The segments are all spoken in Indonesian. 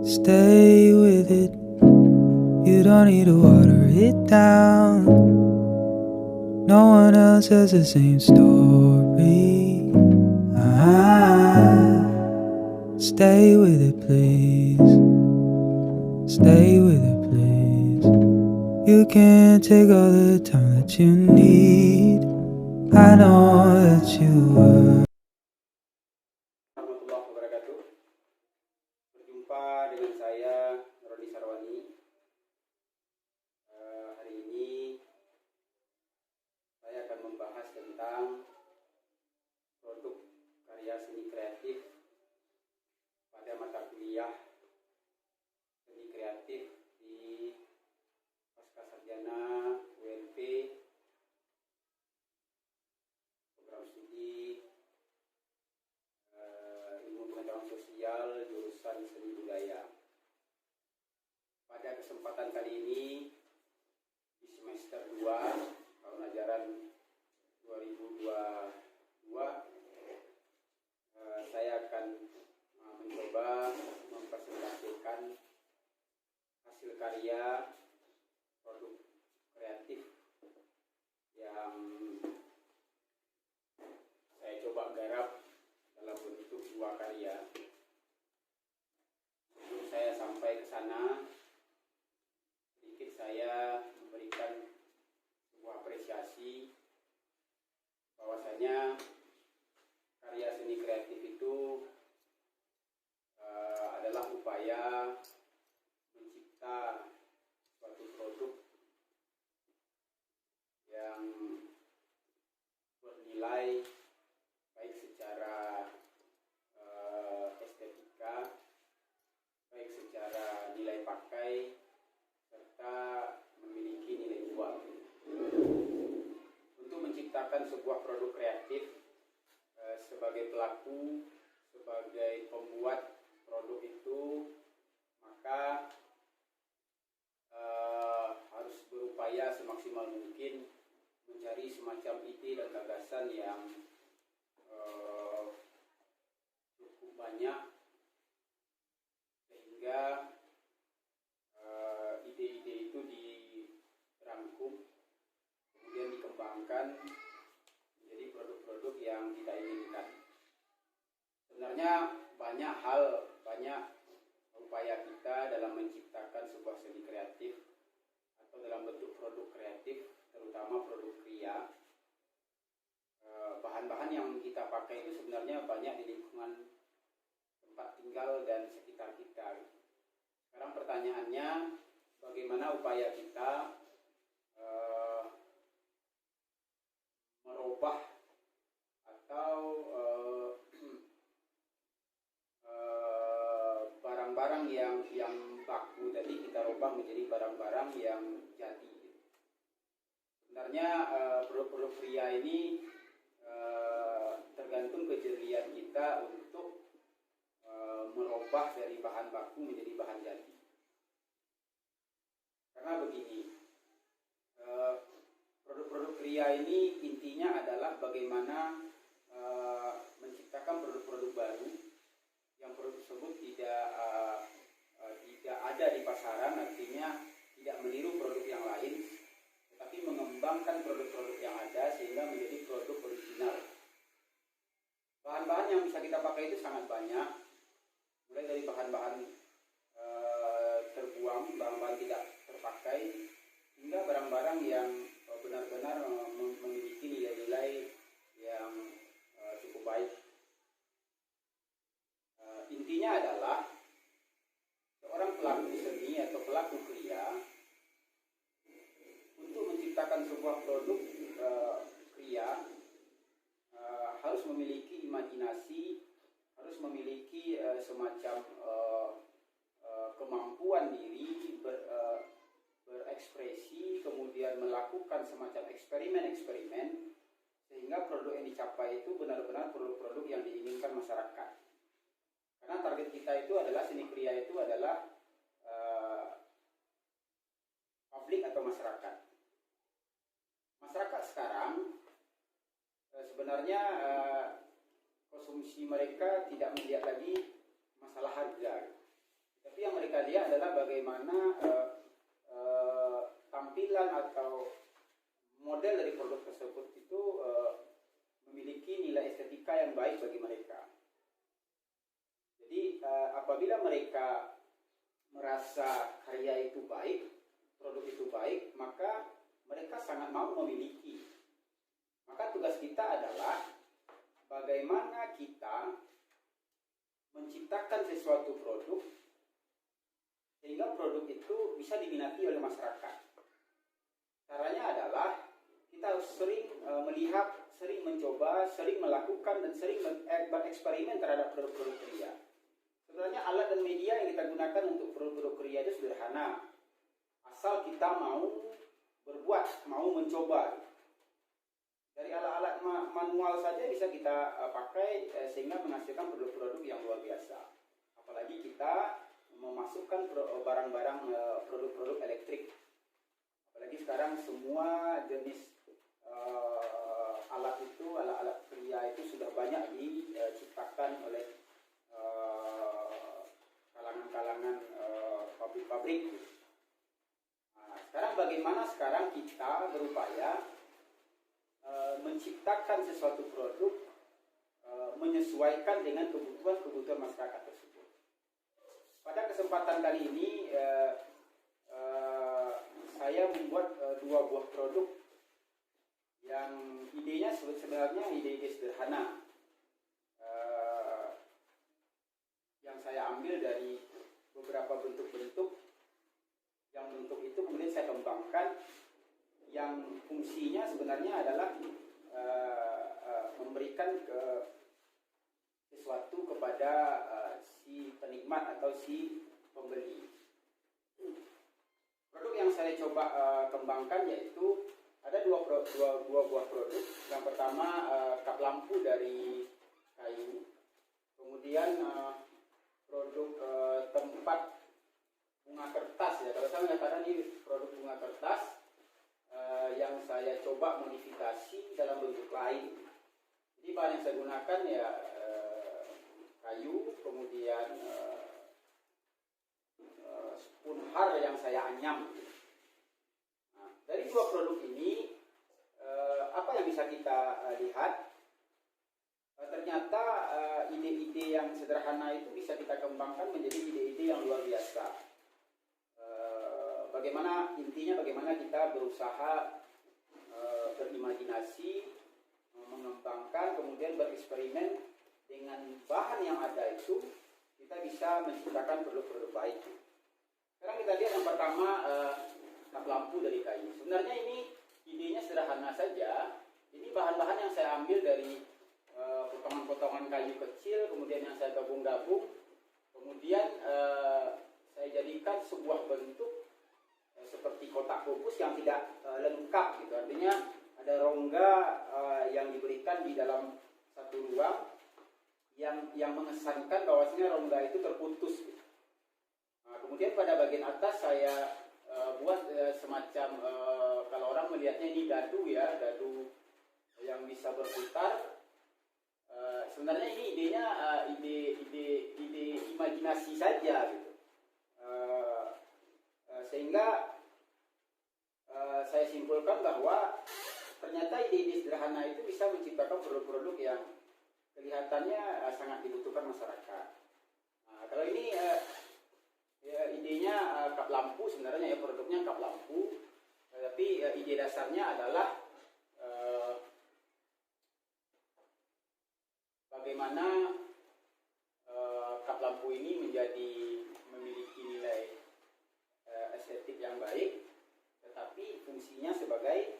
Stay with it. You don't need to water it down. No one else has the same story. Stay with it, please. Stay with it, please. You can take all the time that you need. I know that you were. Warahmatullahi wabarakatuh. Berjumpa dengan saya Rodi Sarwani. Hari ini saya akan membahas tentang produk karya seni kreatif pada mata kuliah seni kreatif di Pascasarjana UNP program studi ilmu pengetahuan sosial jurusan seni budaya. Pada kesempatan kali ini di semester 2 tahun ajaran 2022 saya akan mencoba mempresentasikan hasil karya produk kreatif yang saya coba garap dalam bentuk buah karya. Sebelum saya sampai ke sana, sedikit saya memberikan sebuah apresiasi bahwasanya karya seni kreatif itu adalah upaya mencipta suatu produk yang bernilai baik secara estetika, baik secara nilai pakai, serta memiliki nilai jual. Untuk menciptakan sebuah produk kreatif, sebagai pelaku, sebagai pembuat produk itu, maka harus berupaya semaksimal mungkin mencari semacam ide dan gagasan yang cukup banyak, sehingga ide-ide itu dirangkum, kemudian dikembangkan menjadi produk-produk yang kita inginkan. Sebenarnya banyak upaya kita dalam menciptakan sebuah seni kreatif atau dalam bentuk produk kreatif, terutama produk kriya. Bahan-bahan yang kita pakai itu sebenarnya banyak di lingkungan tempat tinggal dan sekitar kita. Sekarang pertanyaannya, bagaimana upaya kita merubah atau barang-barang yang baku tadi kita rubah menjadi barang-barang yang jadi. Sebenarnya produk-produk kriya ini tergantung kejelian kita untuk merubah dari bahan baku menjadi bahan jadi. Karena begini, produk-produk kriya ini intinya adalah bagaimana menciptakan produk-produk baru yang produk tersebut tidak ada di pasaran, artinya tidak meniru produk yang lain, tetapi mengembangkan produk-produk yang ada sehingga menjadi produk original. Bahan-bahan yang bisa kita pakai itu sangat banyak, mulai dari bahan-bahan terbuang, bahan-bahan tidak terpakai, hingga barang-barang yang benar-benar memiliki nilai-nilai yang cukup baik. Intinya adalah seorang pelaku seni atau pelaku kriya untuk menciptakan sebuah produk kriya harus memiliki imajinasi, harus memiliki semacam kemampuan diri berekspresi, kemudian melakukan semacam eksperimen-eksperimen sehingga produk yang dicapai itu benar-benar produk-produk yang diinginkan masyarakat. Karena target kita itu adalah seni kriya itu adalah publik atau masyarakat. Masyarakat sekarang sebenarnya konsumsi mereka tidak melihat lagi masalah harga, tapi yang dia adalah bagaimana tampilan atau model dari produk tersebut itu memiliki nilai estetika yang baik bagi mereka. Jadi apabila mereka merasa karya itu baik, produk itu baik, maka mereka sangat mau memiliki. Maka tugas kita adalah bagaimana kita menciptakan sesuatu produk sehingga produk itu bisa diminati oleh masyarakat. Caranya adalah kita harus sering melihat, sering mencoba, sering melakukan, dan sering bereksperimen terhadap produk-produk kriya. Sebenarnya alat dan media yang kita gunakan untuk produk-produk kriya itu sederhana, asal kita mau berbuat, mau mencoba. Dari alat-alat manual saja bisa kita pakai sehingga menghasilkan produk-produk yang luar biasa. Apalagi kita memasukkan barang-barang produk-produk elektrik. Apalagi sekarang semua jenis alat pria itu sudah banyak diciptakan oleh kalangan-kalangan pabrik-pabrik. Nah, sekarang bagaimana kita berupaya menciptakan sesuatu produk menyesuaikan dengan kebutuhan masyarakat tersebut. Pada kesempatan kali ini saya membuat dua buah produk yang idenya sebenarnya ide-ide sederhana yang saya ambil dari beberapa bentuk-bentuk, yang bentuk itu kemudian saya kembangkan, yang fungsinya sebenarnya adalah memberikan sesuatu kepada si penikmat atau si pembeli. Produk yang saya coba kembangkan yaitu ada dua buah produk. Yang pertama kap lampu dari kayu, kemudian produk tempat bunga kertas ya. Kalau saya mengatakan ini produk bunga kertas yang saya coba modifikasi dalam bentuk lain. Jadi bahan yang saya gunakan ya kayu, kemudian spoon har yang saya anyam. Nah, dari dua produk ini apa yang bisa kita lihat? Ternyata ide-ide yang sederhana itu bisa kita kembangkan menjadi ide-ide yang luar biasa. Bagaimana kita berusaha berimajinasi, mengembangkan, kemudian bereksperimen dengan bahan yang ada itu, kita bisa menciptakan produk-produk baik. Sekarang kita lihat yang pertama kap lampu dari kayu. Sebenarnya ini idenya sederhana saja. Ini bahan-bahan yang saya ambil dari potongan-potongan kayu kecil, kemudian yang saya gabung-gabung, kemudian saya jadikan sebuah bentuk seperti kotak kubus yang tidak lengkap gitu. Artinya ada rongga yang diberikan di dalam satu ruang yang mengesankan bahwasanya rongga itu terputus gitu. Nah, kemudian pada bagian atas saya buat semacam kalau orang melihatnya ini dadu ya, dadu yang bisa berputar. Sebenarnya ini idenya ide imajinasi saja gitu. Sehingga saya simpulkan bahwa ternyata ide-ide sederhana itu bisa menciptakan produk-produk yang kelihatannya sangat dibutuhkan masyarakat. Nah, kalau ini ya, idenya kap lampu, sebenarnya ya produknya kap lampu, tapi ide dasarnya adalah bagaimana kap lampu ini memiliki nilai estetik yang baik, tetapi fungsinya sebagai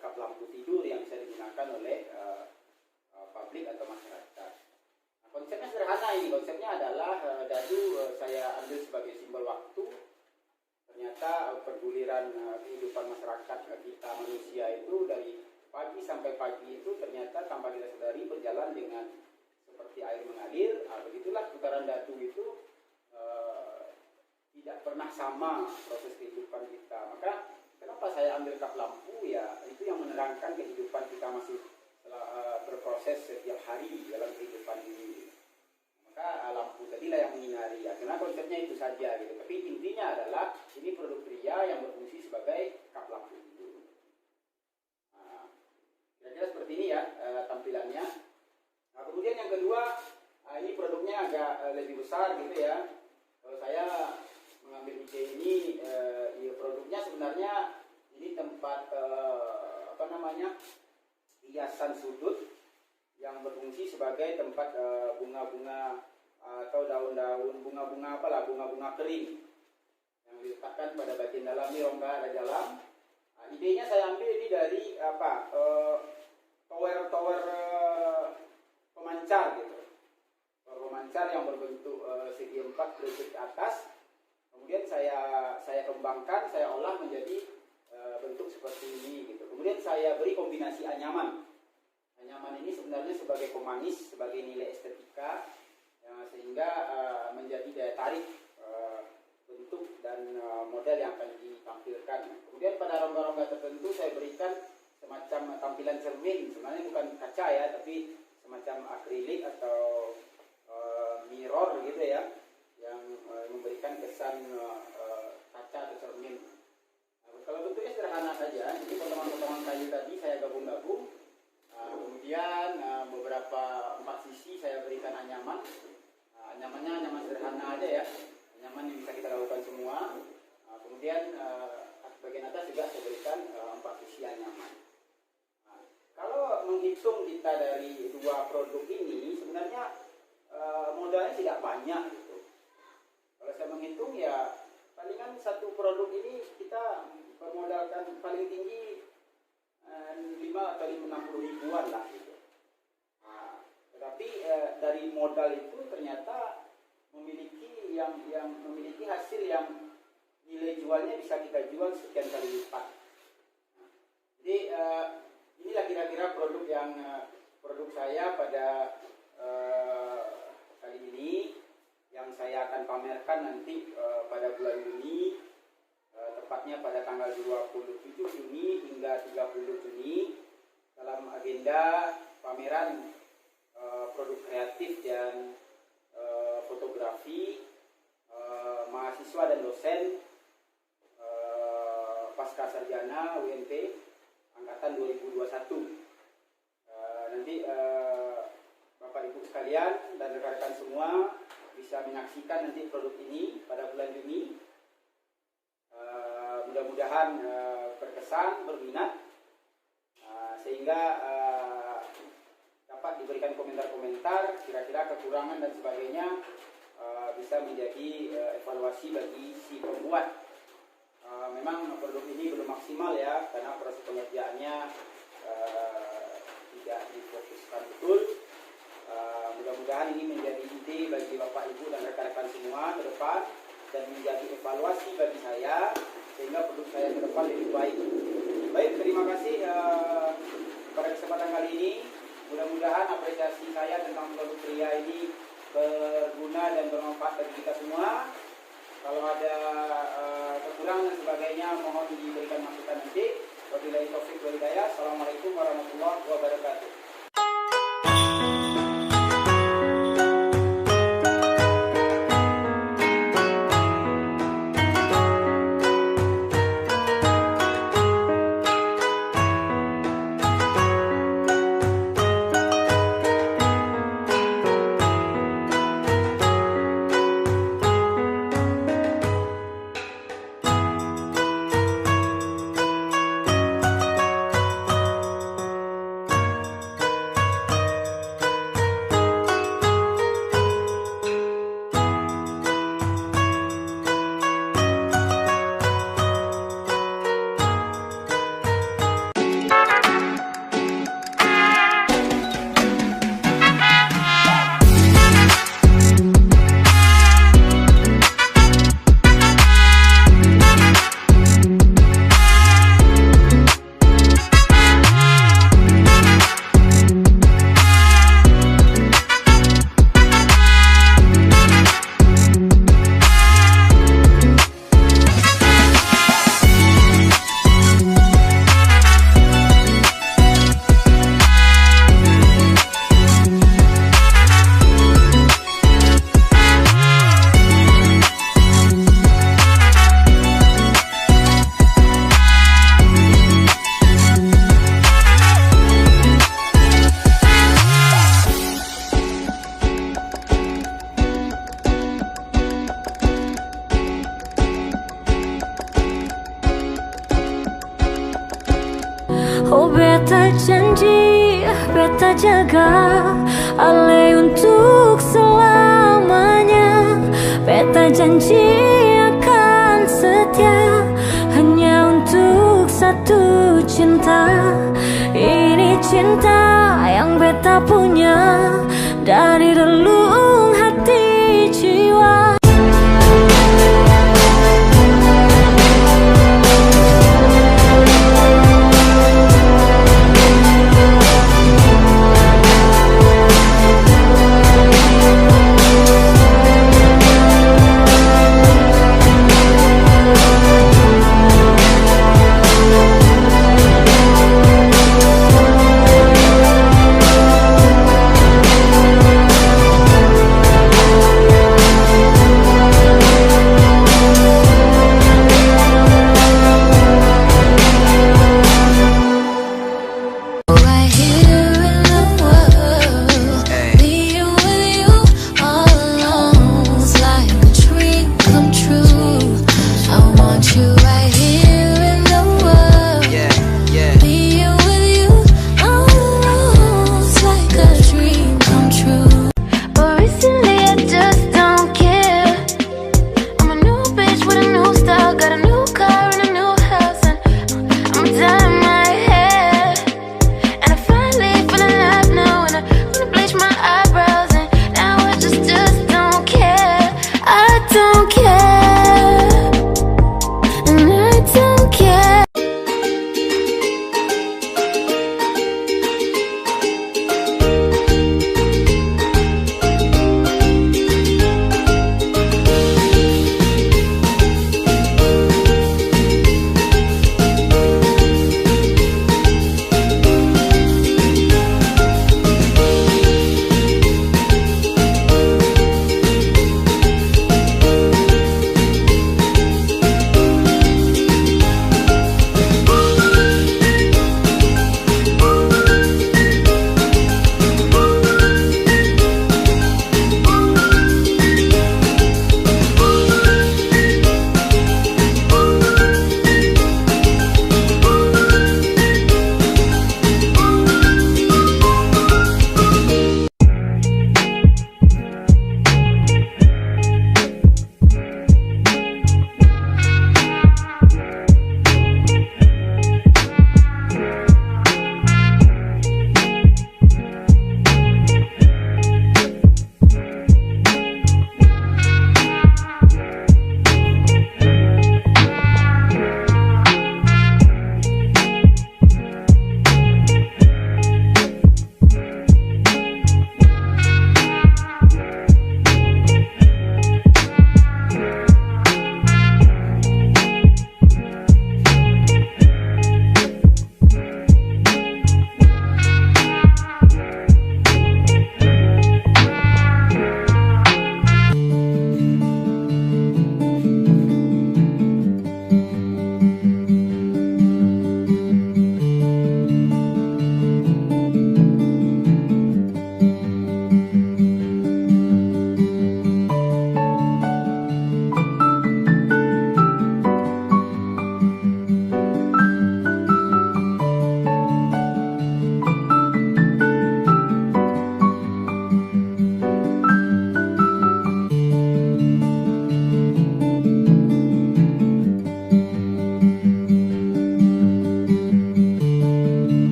kap lampu tidur yang bisa digunakan oleh publik atau masyarakat. Nah, konsepnya sederhana ini. Konsepnya adalah dadu saya ambil sebagai simbol waktu. Ternyata perguliran kehidupan masyarakat kita manusia itu dari pagi sampai pagi itu ternyata tanpa kita sadari berjalan dengan seperti air mengalir. Nah, begitulah putaran dadu itu tidak pernah sama proses kehidupan kita. Maka kenapa saya ambil kap lampu ya, itu yang menerangkan kehidupan kita masih berproses setiap hari dalam kehidupan ini. maka lampu tadilah yang menyinari. Ya, karena konsepnya itu saja gitu. Tapi intinya adalah ini produk pria yang berfungsi sebagai kap lampu itu. Nah, kira-kira seperti ini ya tampilannya. Nah, kemudian yang kedua, ini produknya agak lebih besar gitu ya. Kalau saya mengambil ide ini, ya produknya sebenarnya ini tempat hiasan sudut yang berfungsi sebagai tempat bunga-bunga atau daun-daun bunga-bunga bunga-bunga kering yang diletakkan pada bagian dalam ini, rongga ada dalam. Nah, idenya saya ambil ini dari tower pemancar gitu. Pemancar yang berbentuk segi 4 bersih ke atas. Kemudian saya kembangkan, saya olah menjadi bentuk seperti ini gitu. Kemudian saya beri kombinasi anyaman. Anyaman ini sebenarnya sebagai pemanis, sebagai nilai estetika, ya, sehingga menjadi daya tarik bentuk dan model yang akan ditampilkan. Kemudian pada rongga-rongga tertentu saya berikan semacam tampilan cermin, sebenarnya bukan kaca ya, tapi semacam akrilik atau mirror gitu ya, yang memberikan kesan kaca atau cermin. Nah, kalau bentuknya sederhana saja, jadi potongan-potongan kayu tadi saya gabung-gabung, kemudian beberapa 4 sisi saya berikan anyaman. Anyamannya anyaman sederhana aja ya, anyaman yang bisa kita lakukan semua. Kemudian bagian atas juga saya berikan 4 sisi anyaman. Kalau menghitung kita dari 2 produk ini, sebenarnya modalnya tidak banyak gitu. Kalau saya menghitung ya palingan satu produk ini kita bermodalkan paling tinggi 5 atau 60 ribuan lah gitu. Nah, tetapi dari modal itu ternyata memiliki memiliki hasil yang nilai jualnya bisa kita jual sekian kali lipat. Nah, jadi inilah kira-kira produk yang produk saya pada kali ini yang saya akan pamerkan nanti pada bulan Juni, tepatnya pada tanggal 27 Juni hingga 30 Juni dalam agenda pameran produk kreatif dan fotografi mahasiswa dan dosen pasca sarjana UNT angkatan 2021. Nanti Bapak Ibu sekalian dan rekan-rekan semua bisa menyaksikan nanti produk ini pada bulan Juni. Mudah-mudahan berkesan, berminat, sehingga dapat diberikan komentar-komentar, kira-kira kekurangan dan sebagainya bisa menjadi evaluasi bagi si pembuat. Memang produk ini belum maksimal ya, karena proses pengerjaannya tidak difokuskan betul. Mudah-mudahan ini menjadi ide bagi Bapak Ibu dan rekan-rekan semua ke depan dan menjadi evaluasi bagi saya sehingga produk saya ke depan lebih baik. Baik, terima kasih pada kesempatan kali ini. Mudah-mudahan apresiasi saya tentang produk pria ini berguna dan bermanfaat bagi kita semua. Kalau ada kekurangan dan sebagainya mohon diberikan masukan nanti. Wabillahi taufiq wal hidayah. Assalamualaikum warahmatullahi wabarakatuh. beta janji, beta jaga Ale untuk selamanya. Beta janji akan setia hanya untuk satu cinta. Ini cinta yang beta punya dari relung hati jiwa.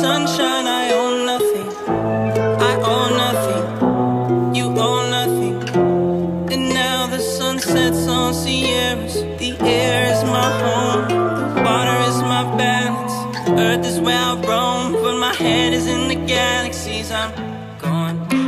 sunshine, I own nothing. I own nothing. You own nothing. And now the sun sets on Sierras. The air is my home. The water is my balance. Earth is where I roam, but my head is in the galaxies. I'm going.